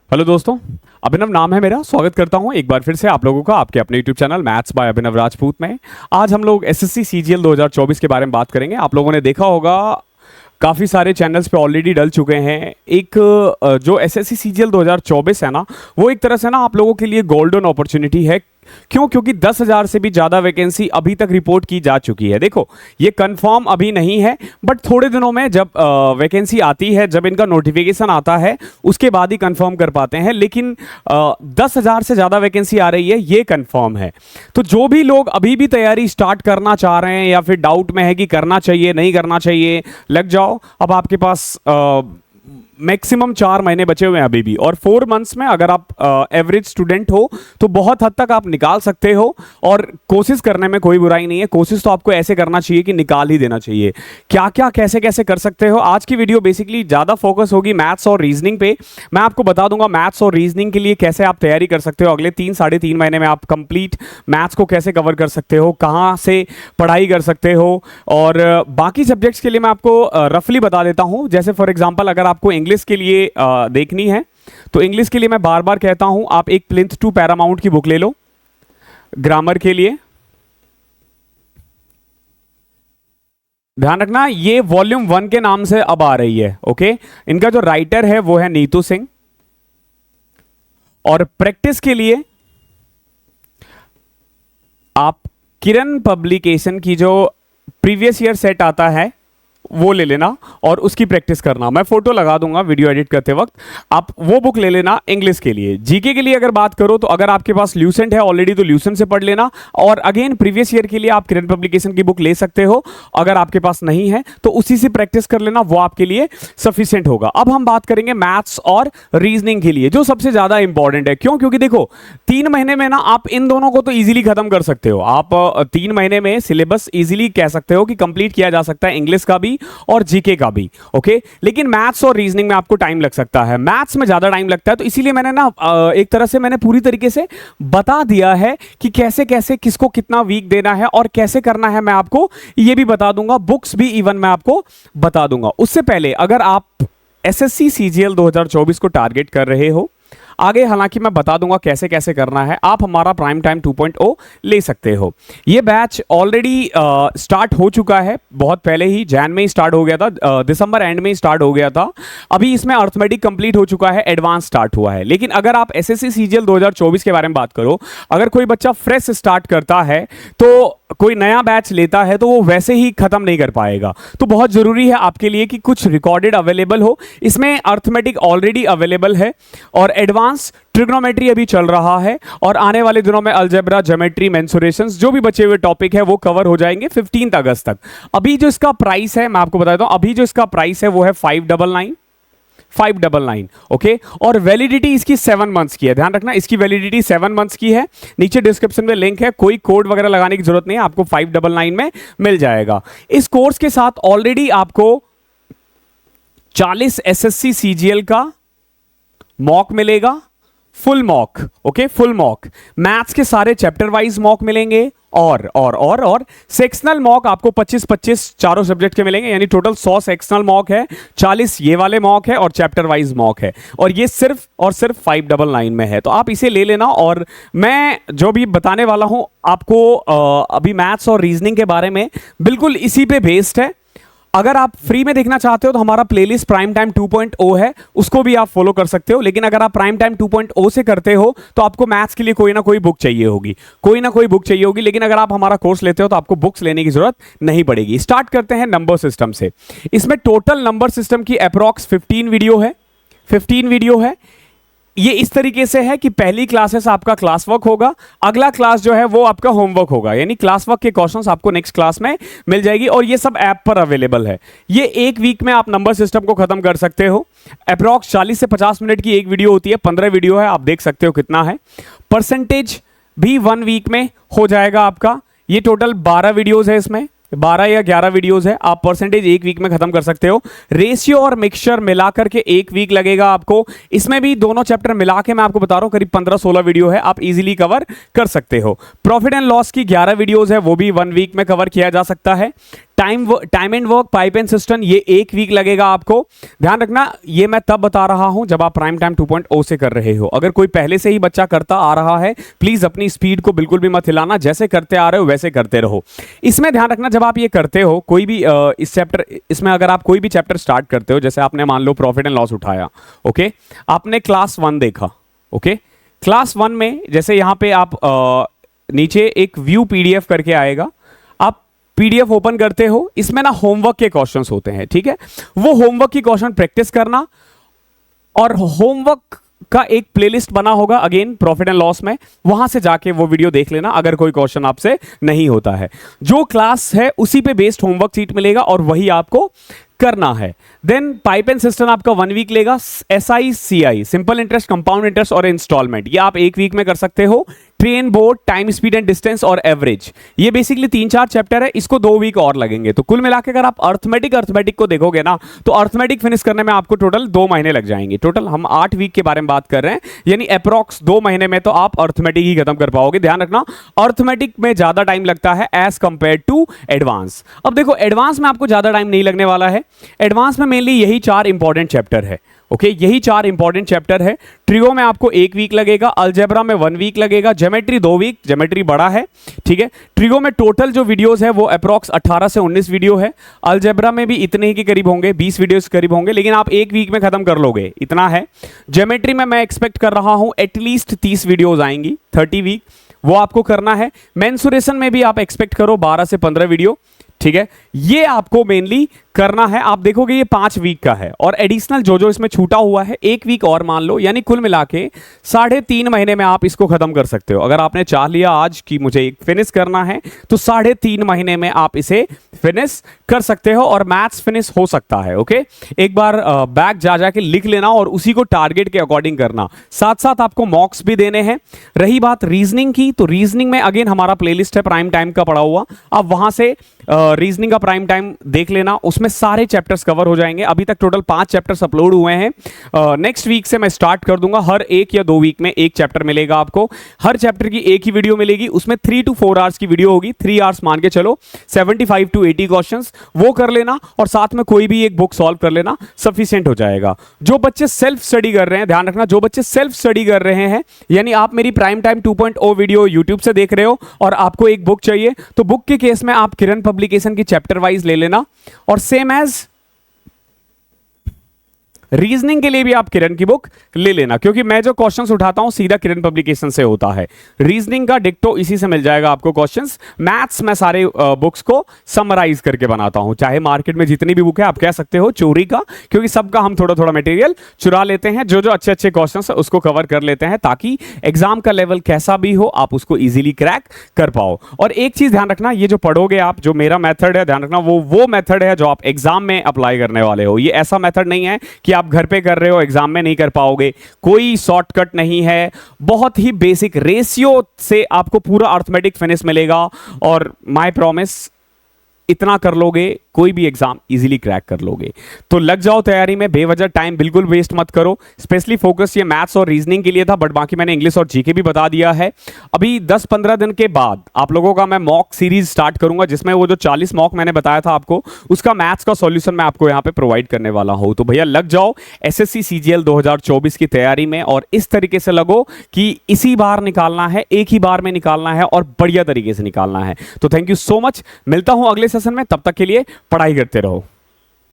Hello दोस्तों, अभिनव नाम है मेरा। स्वागत करता हूं एक बार फिर से आप लोगों का आपके अपने यूट्यूब चैनल मैथ्स बाय अभिनव राजपूत में। आज हम लोग एसएससी सीजीएल 2024 के बारे में बात करेंगे। आप लोगों ने देखा होगा काफ़ी सारे चैनल्स पे ऑलरेडी डल चुके हैं। एक जो एसएससी सीजीएल 2024 है ना, वो एक तरह से ना आप लोगों के लिए गोल्डन अपॉर्चुनिटी है। क्यों? क्योंकि 10,000 से भी ज़्यादा वैकेंसी अभी तक रिपोर्ट की जा चुकी है। देखो, ये कंफर्म अभी नहीं है, बट थोड़े दिनों में जब वैकेंसी आती है, जब इनका नोटिफिकेशन आता है, उसके बाद ही कंफर्म कर पाते हैं। लेकिन 10,000 से ज़्यादा वैकेंसी आ रही है, ये कंफर्म है। तो जो भी लोग अभी भी तैयारी स्टार्ट करना चाह रहे हैं या फिर डाउट में है कि करना चाहिए नहीं करना चाहिए, लग जाओ। अब आपके पास मैक्सिमम 4 महीने बचे हुए हैं अभी भी, और 4 मंथ्स में अगर आप एवरेज स्टूडेंट हो तो बहुत हद तक आप निकाल सकते हो। और कोशिश करने में कोई बुराई नहीं है। कोशिश तो आपको ऐसे करना चाहिए कि निकाल ही देना चाहिए। क्या क्या कैसे कैसे कर सकते हो, आज की वीडियो बेसिकली ज़्यादा फोकस होगी मैथ्स और रीजनिंग पे। मैं आपको बता दूंगा मैथ्स और रीजनिंग के लिए कैसे आप तैयारी कर सकते हो। अगले 3-3.5 महीने में आप कंप्लीट मैथ्स को कैसे कवर कर सकते हो, कहाँ से पढ़ाई कर सकते हो, और बाकी सब्जेक्ट्स के लिए मैं आपको रफली बता देता हूँ। जैसे फॉर एग्जाम्पल, अगर आपको इंग्लिश के लिए देखनी है तो इंग्लिश के लिए मैं बार बार कहता हूं, आप एक प्लिंथ टू पैरामाउंट की बुक ले लो ग्रामर के लिए। ध्यान रखना, ये वॉल्यूम 1 के नाम से अब आ रही है। ओके, इनका जो राइटर है वो है नीतू सिंह। और प्रैक्टिस के लिए आप किरण पब्लिकेशन की जो प्रीवियस ईयर सेट आता है वो ले लेना और उसकी प्रैक्टिस करना। मैं फोटो लगा दूंगा वीडियो एडिट करते वक्त, आप वो बुक ले लेना इंग्लिश के लिए। जीके के लिए अगर बात करो तो अगर आपके पास ल्यूसेंट है ऑलरेडी तो ल्यूसेंट से पढ़ लेना, और अगेन प्रीवियस ईयर के लिए आप किरण पब्लिकेशन की बुक ले सकते हो। अगर आपके पास नहीं है तो उसी से प्रैक्टिस कर लेना, वो आपके लिए सफिशिएंट होगा। अब हम बात करेंगे मैथ्स और रीजनिंग के लिए, जो सबसे ज्यादा इंपॉर्टेंट है। क्यों? क्योंकि देखो, 3 महीने में ना आप इन दोनों को तो इजीली खत्म कर सकते हो। आप 3 महीने में सिलेबस इजीली कह सकते हो कि कंप्लीट किया जा सकता है, इंग्लिश का भी और जीके का भी। ओके, लेकिन मैथ्स और रीजनिंग में आपको टाइम लग सकता है, मैथ्स में ज्यादा टाइम लगता है। तो इसीलिए मैंने ना एक तरह से मैंने पूरी तरीके से बता दिया है कि कैसे कैसे किसको कितना वीक देना है और कैसे करना है। मैं आपको ये भी बता दूंगा, बुक्स भी इवन मैं आपको बता दूंगा। उससे पहले अगर आप एसएससी सीजीएल 2024 को टारगेट कर रहे हो, आगे हालांकि मैं बता दूंगा कैसे कैसे करना है, आप हमारा प्राइम टाइम 2.0 ले सकते हो। ये बैच ऑलरेडी स्टार्ट हो चुका है, बहुत पहले ही जैन में ही स्टार्ट हो गया था, दिसंबर एंड में ही स्टार्ट हो गया था। अभी इसमें अर्थमेटिक कंप्लीट हो चुका है, एडवांस स्टार्ट हुआ है। लेकिन अगर आप एसएससी सीजीएल 2024 के बारे में बात करो, अगर कोई बच्चा फ्रेश स्टार्ट करता है तो कोई नया बैच लेता है तो वो वैसे ही खत्म नहीं कर पाएगा। तो बहुत जरूरी है आपके लिए कि कुछ रिकॉर्डेड अवेलेबल हो। इसमें अर्थमेटिक ऑलरेडी अवेलेबल है और एडवांस ट्रिग्नोमेट्री अभी चल रहा है, और आने वाले दिनों में अलजेब्रा, ज्योमेट्री, मेंसुरेशंस, जो भी बचे हुए टॉपिक है वो कवर हो जाएंगे 15 अगस्त तक। अभी जो इसका प्राइस है मैं आपको बता देता हूं, अभी जो इसका प्राइस है वो है 599। ओके, और वैलिडिटी इसकी 7 मंथ्स की है। ध्यान रखना, इसकी वैलिडिटी 7 मंथ्स की है। नीचे डिस्क्रिप्शन में लिंक है, कोई कोड वगैरह लगाने की जरूरत नहीं है, आपको 599 में मिल जाएगा। इस कोर्स के साथ ऑलरेडी आपको 40 एसएससी सीजीएल का मॉक मिलेगा, full mock. Okay, full mock maths के सारे चैप्टर वाइज मॉक मिलेंगे, और सेक्शनल मॉक आपको 25-25 चारों सब्जेक्ट के मिलेंगे, यानी टोटल 100 सेक्शनल मॉक है, 40 ये वाले मॉक है और चैप्टर वाइज मॉक है, और ये सिर्फ और सिर्फ 599 में है। तो आप इसे ले लेना। और मैं जो भी बताने वाला हूं आपको अभी मैथ्स और रीजनिंग के बारे में बिल्कुल इसी पे बेस्ड है। अगर आप फ्री में देखना चाहते हो तो हमारा प्लेलिस्ट प्राइम टाइम 2.0 है, उसको भी आप फॉलो कर सकते हो। लेकिन अगर आप प्राइम टाइम 2.0 से करते हो तो आपको मैथ्स के लिए कोई ना कोई बुक चाहिए होगी, लेकिन अगर आप हमारा कोर्स लेते हो तो आपको बुक्स लेने की जरूरत नहीं पड़ेगी। स्टार्ट करते हैं नंबर सिस्टम से। इसमें टोटल नंबर सिस्टम की अप्रॉक्स 15 वीडियो है। ये इस तरीके से है कि पहली क्लासेस आपका क्लास वर्क होगा, अगला क्लास जो है वो आपका होमवर्क होगा, यानी क्लास वर्क के क्वेश्चंस आपको नेक्स्ट क्लास में मिल जाएगी, और ये सब ऐप पर अवेलेबल है। ये एक वीक में आप नंबर सिस्टम को खत्म कर सकते हो। अप्रॉक्स 40 से 50 मिनट की एक वीडियो होती है, 15 वीडियो है, आप देख सकते हो कितना है। परसेंटेज भी 1 वीक में हो जाएगा आपका। ये टोटल 12 वीडियोज है, इसमें 12 या 11 वीडियोस है, आप परसेंटेज एक वीक में खत्म कर सकते हो। रेशियो और मिक्सचर मिलाकर के 1 वीक लगेगा आपको। इसमें भी दोनों चैप्टर मिला के मैं आपको बता रहा हूं करीब 15-16 वीडियो है, आप इजीली कवर कर सकते हो। प्रॉफिट एंड लॉस की 11 वीडियोस है, वो भी 1 वीक में कवर किया जा सकता है। Time and work, pipe and system, ये 1 वीक लगेगा आपको। ध्यान रखना, ये मैं तब बता रहा हूं जब आप प्राइम टाइम 2.0 से कर रहे हो। अगर कोई पहले से ही बच्चा करता आ रहा है, प्लीज अपनी स्पीड को बिल्कुल भी मत हिलाना, जैसे करते आ रहे हो वैसे करते रहो। इसमें ध्यान रखना, जब आप ये करते हो कोई भी इसमें अगर आप कोई भी चैप्टर स्टार्ट करते हो, जैसे आपने मान लो प्रॉफिट एंड लॉस उठाया, ओके, आपने क्लास 1 देखा, ओके, क्लास 1 में जैसे यहां पे आप नीचे एक व्यू पीडीएफ करके आएगा, आप पीडीएफ ओपन करते हो, इसमें ना होमवर्क के क्वेश्चंस होते हैं, ठीक है। वो होमवर्क की क्वेश्चन प्रैक्टिस करना, और होमवर्क का एक प्लेलिस्ट बना होगा अगेन प्रॉफिट एंड लॉस में, वहां से जाके वो वीडियो देख लेना अगर कोई क्वेश्चन आपसे नहीं होता है। जो क्लास है उसी पे बेस्ड होमवर्क शीट मिलेगा और वही आपको करना है। देन पाइप एंड सिस्टम आपका 1 वीक लेगा। SI CI, simple interest, compound interest और इंस्टॉलमेंट, ये आप 1 वीक में कर सकते हो। Train, board, time, speed and distance और एवरेज, ये बेसिकली 3-4 चैप्टर है, इसको 2 वीक और लगेंगे। तो कुल मिलाकर अगर आप अर्थमेटिक को देखोगे ना, तो अर्थमेटिक फिनिश करने में आपको टोटल 2 महीने लग जाएंगे। टोटल हम 8 वीक के बारे में बात कर रहे हैं, यानी अप्रॉक्स 2 महीने में तो आप अर्थमेटिक ही खत्म कर पाओगे। ध्यान रखना, अर्थमेटिक में ज्यादा टाइम लगता है एज कंपेयर टू एडवांस। अब देखो, एडवांस में आपको ज्यादा टाइम नहीं लगने वाला है। एडवांस में मेनली यही 4 इंपॉर्टेंट चैप्टर है, ओके, यही 4 इंपॉर्टेंट चैप्टर है। ट्रिगो में आपको 1 वीक लगेगा, अलजेब्रा में 1 वीक लगेगा, ज्योमेट्री 2 वीक, ज्योमेट्री बड़ा है, ठीक है। ट्रिगो में टोटल जो वीडियोस है वो अप्रॉक्स 18 से 19 वीडियो है। अलजेब्रा में भी इतने ही के करीब होंगे, 20 वीडियोस करीब होंगे, लेकिन आप 1 वीक में खत्म कर लोगे, इतना है। ज्योमेट्री में मैं एक्सपेक्ट कर रहा हूं एटलीस्ट 30 वीडियोज आएंगी, 30 वीक, वो आपको करना है। मेंसुरेशन में भी आप एक्सपेक्ट करो 12 से 15 वीडियो, ठीक है। ये आपको मेनली करना है। आप देखोगे ये 5 वीक का है, और एडिशनल जो जो इसमें छूटा हुआ है 1 वीक और मान लो, यानी कुल मिला के 3.5 महीने में आप इसको खत्म कर सकते हो। अगर आपने चाह लिया आज कि मुझे एक फिनिश करना है, तो 3.5 महीने में आप इसे फिनिश कर सकते हो, और मैथ्स फिनिश हो सकता है, ओके। एक बार बैक जा जाके लिख लेना और उसी को टारगेट के अकॉर्डिंग करना। साथ साथ आपको मॉक्स भी देने हैं। रही बात रीजनिंग की, तो रीजनिंग में अगेन हमारा प्लेलिस्ट है प्राइम टाइम का पड़ा हुआ, आप वहां से रीजनिंग का प्राइम टाइम देख लेना, उसमें सारे चैप्टर्स कवर हो जाएंगे। अभी तक टोटल 5 चैप्टर्स अपलोड हुए हैं। नेक्स्ट वीक से मैं स्टार्ट कर दूंगा, हर 1 या 2 वीक में एक चैप्टर मिलेगा आपको। हर चैप्टर की एक ही वीडियो मिलेगी, उसमें 3 to 4 आवर्स की वीडियो होगी। 3 आवर्स मान के चलो, 75 to 80 क्वेश्चंस वो कर लेना, और साथ में कोई भी एक बुक सॉल्व कर लेना, सफिशिएंट हो जाएगा। जो बच्चे सेल्फ स्टडी कर रहे हैं, ध्यान रखना, जो बच्चे सेल्फ स्टडी कर रहे हैं, यानी आप मेरी प्राइम टाइम 2.0 वीडियो यूट्यूब से देख रहे हो और आपको एक बुक चाहिए, तो बुक के केस में आप किरण पब्लिकेशन की चैप्टर वाइज ले लेना, और सेम एज रीजनिंग के लिए भी आप किरण की बुक ले लेना, क्योंकि मैं जो क्वेश्चंस उठाता हूं सीधा किरण पब्लिकेशन से होता है। रीजनिंग का डिक्टो इसी से मिल जाएगा आपको क्वेश्चंस। मैथ्स मैं सारे बुक्स को समराइज करके बनाता हूं, चाहे मार्केट में जितनी भी बुक है, आप कह सकते हो चोरी का, क्योंकि सबका हम थोड़ा थोड़ा मटेरियल चुरा लेते हैं। जो जो अच्छे अच्छे क्वेश्चन है उसको कवर कर लेते हैं, ताकि एग्जाम का लेवल कैसा भी हो आप उसको इजीली क्रैक कर पाओ। और एक चीज ध्यान रखना, ये जो पढ़ोगे आप, जो मेरा मेथड है, ध्यान रखना वो मेथड है जो आप एग्जाम में अप्लाई करने वाले हो। ये ऐसा मेथड नहीं है कि आप घर पे कर रहे हो एग्जाम में नहीं कर पाओगे, कोई शॉर्टकट नहीं है। बहुत ही बेसिक रेशियो से आपको पूरा अर्थमेटिक फिनिश मिलेगा, और माय प्रॉमिस, इतना कर लोगे कोई भी एग्जाम इजीली क्रैक कर लोगे। तो लग जाओ तैयारी में, बेवजह टाइम बिल्कुल वेस्ट मत करो। स्पेशली फोकस ये मैथ्स और रीजनिंग के लिए था, बट बाकी मैंने इंग्लिश और जीके भी बता दिया है। अभी 10-15 दिन के बाद आप लोगों का मैं मॉक सीरीज स्टार्ट करूंगा, जिसमें वो जो 40 मॉक मैंने बताया था आपको, उसका मैथ्स का सॉल्यूशन मैं आपको यहाँ पे प्रोवाइड करने वाला हूँ। तो भैया लग जाओ SSC CGL 2024 की तैयारी में, और इस तरीके से लगो कि इसी बार निकालना है, एक ही बार में निकालना है, और बढ़िया तरीके से निकालना है। तो थैंक यू सो मच, मिलता हूं अगले सेशन में, तब तक के लिए पढ़ाई करते रहो।